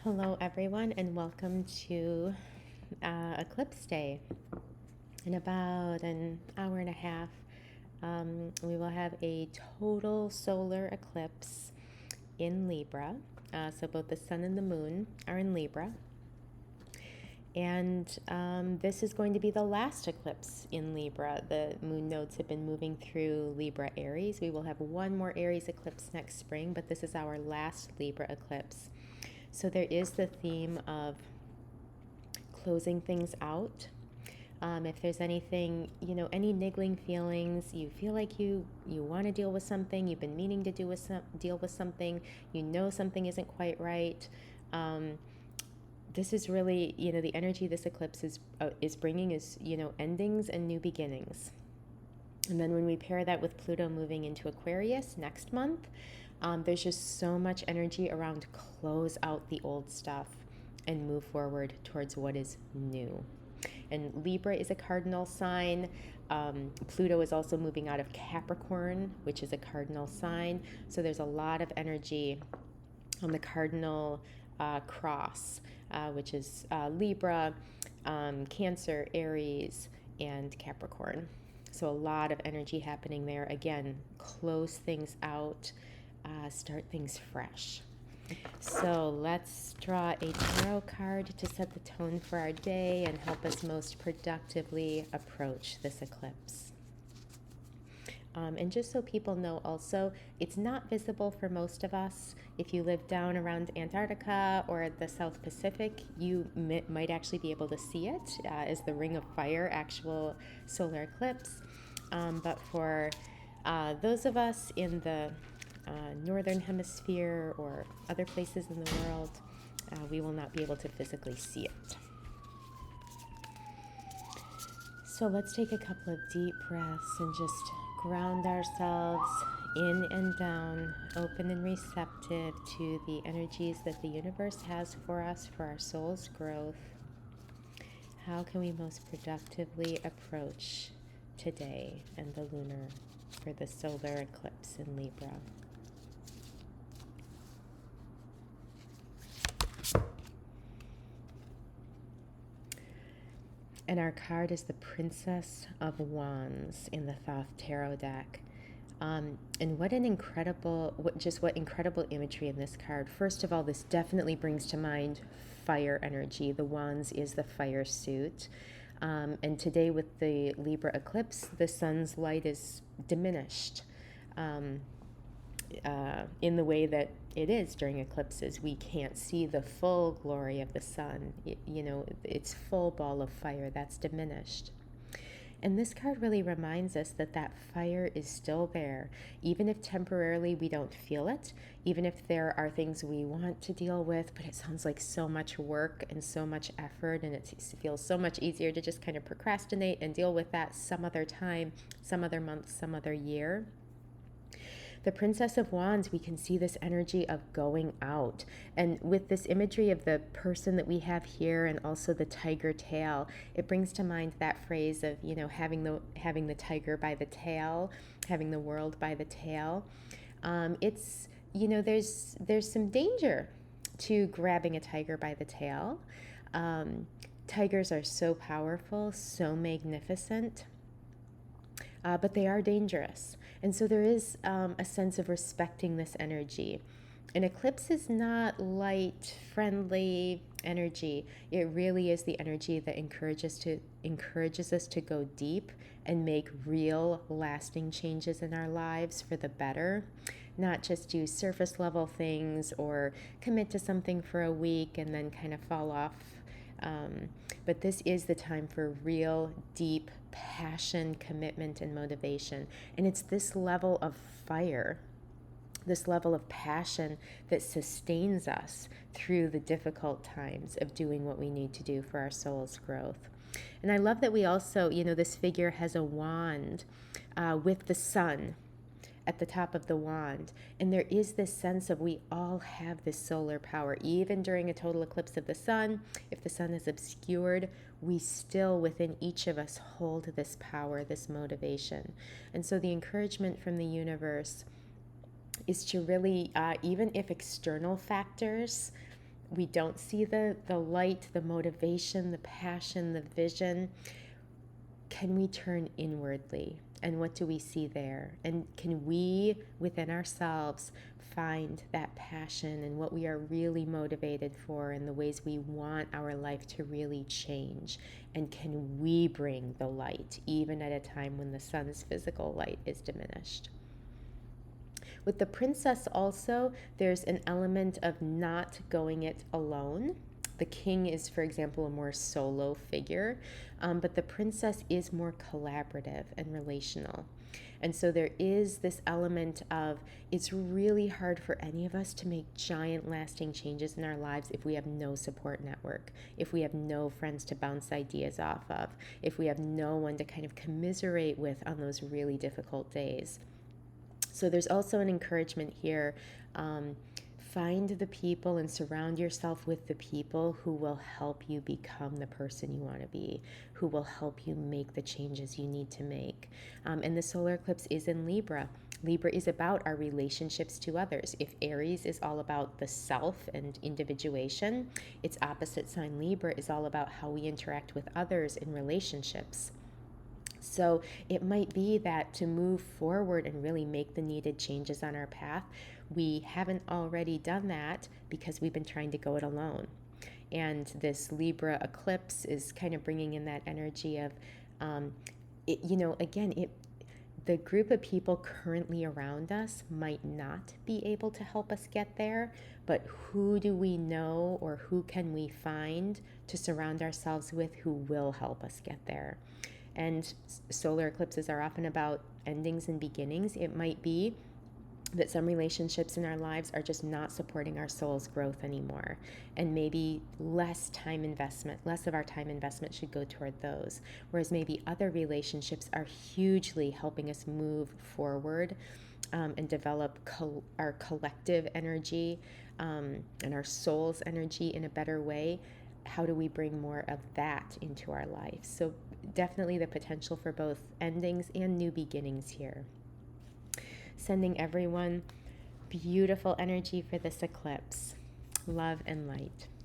Hello, everyone, and welcome to Eclipse Day. In about an hour and a half, we will have a total solar eclipse in Libra. So both the sun and the moon are in Libra. And this is going to be the last eclipse in Libra. The moon nodes have been moving through Libra Aries. We will have one more Aries eclipse next spring, but this is our last Libra eclipse. So there is the theme of closing things out. If there's anything, any niggling feelings, you feel like you want to deal with something, you've been meaning to deal with something, something isn't quite right. This is really, the energy this eclipse is bringing is, endings and new beginnings. And then when we pair that with Pluto moving into Aquarius next month, there's just so much energy around close out the old stuff and move forward towards what is new. And Libra is a cardinal sign. Pluto is also moving out of Capricorn, which is a cardinal sign. So there's a lot of energy on the cardinal cross, which is Libra, Cancer, Aries, and Capricorn. So a lot of energy happening there. Again, close things out, start things fresh. So let's draw a tarot card to set the tone for our day and help us most productively approach this eclipse. And just so people know also, it's not visible for most of us. If you live down around Antarctica or the South Pacific, you might actually be able to see it as the Ring of Fire actual solar eclipse. But for those of us in the northern hemisphere or other places in the world, we will not be able to physically see it. So let's take a couple of deep breaths and just ground ourselves in and down, open and receptive to the energies that the universe has for us for our soul's growth. How can we most productively approach today and the lunar for the solar eclipse in Libra? And our card is the Princess of Wands in the Thoth Tarot deck. And what incredible imagery in this card. First of all, this definitely brings to mind fire energy. The Wands is the fire suit. And today with the Libra eclipse, the sun's light is diminished. In the way that it is during eclipses, we can't see the full glory of the sun. Its full ball of fire, that's diminished. And this card really reminds us that that fire is still there, even if temporarily we don't feel it, even if there are things we want to deal with, but it sounds like so much work and so much effort, and it feels so much easier to just kind of procrastinate and deal with that some other time, some other month, some other year. The Princess of Wands, we can see this energy of going out. And with this imagery of the person that we have here and also the tiger tail, it brings to mind that phrase of, having the tiger by the tail, having the world by the tail. It's, there's some danger to grabbing a tiger by the tail. Tigers are so powerful, so magnificent, but they are dangerous. And so there is a sense of respecting this energy. An eclipse is not light, friendly energy. It really is the energy that encourages us to go deep and make real, lasting changes in our lives for the better. Not just do surface level things or commit to something for a week and then kind of fall off. But this is the time for real, deep passion, commitment, and motivation. And it's this level of fire, this level of passion that sustains us through the difficult times of doing what we need to do for our soul's growth. And I love that we also, this figure has a wand with the sun at the top of the wand. And there is this sense of we all have this solar power. Even during a total eclipse of the sun, if the sun is obscured, we still within each of us hold this power, this motivation. And so the encouragement from the universe is to really, even if external factors we don't see the light, the motivation, the passion, the vision, can we turn inwardly? And what do we see there? And can we, within ourselves, find that passion and what we are really motivated for and the ways we want our life to really change? And can we bring the light, even at a time when the sun's physical light is diminished? With the princess also, there's an element of not going it alone. The king is, for example, a more solo figure, but the princess is more collaborative and relational. And so there is this element of it's really hard for any of us to make giant lasting changes in our lives if we have no support network, if we have no friends to bounce ideas off of, if we have no one to kind of commiserate with on those really difficult days. So there's also an encouragement here. Find the people and surround yourself with the people who will help you become the person you want to be, who will help you make the changes you need to make. And the solar eclipse is in Libra. Libra is about our relationships to others. If Aries is all about the self and individuation, its opposite sign Libra is all about how we interact with others in relationships. So it might be that to move forward and really make the needed changes on our path, we haven't already done that because we've been trying to go it alone. And this Libra eclipse is kind of bringing in that energy of, the group of people currently around us might not be able to help us get there, but who do we know or who can we find to surround ourselves with who will help us get there? And solar eclipses are often about endings and beginnings. It might be that some relationships in our lives are just not supporting our soul's growth anymore. And maybe less of our time investment should go toward those. Whereas maybe other relationships are hugely helping us move forward and develop our collective energy and our soul's energy in a better way. How do we bring more of that into our life? So definitely the potential for both endings and new beginnings here. Sending everyone beautiful energy for this eclipse. Love and light.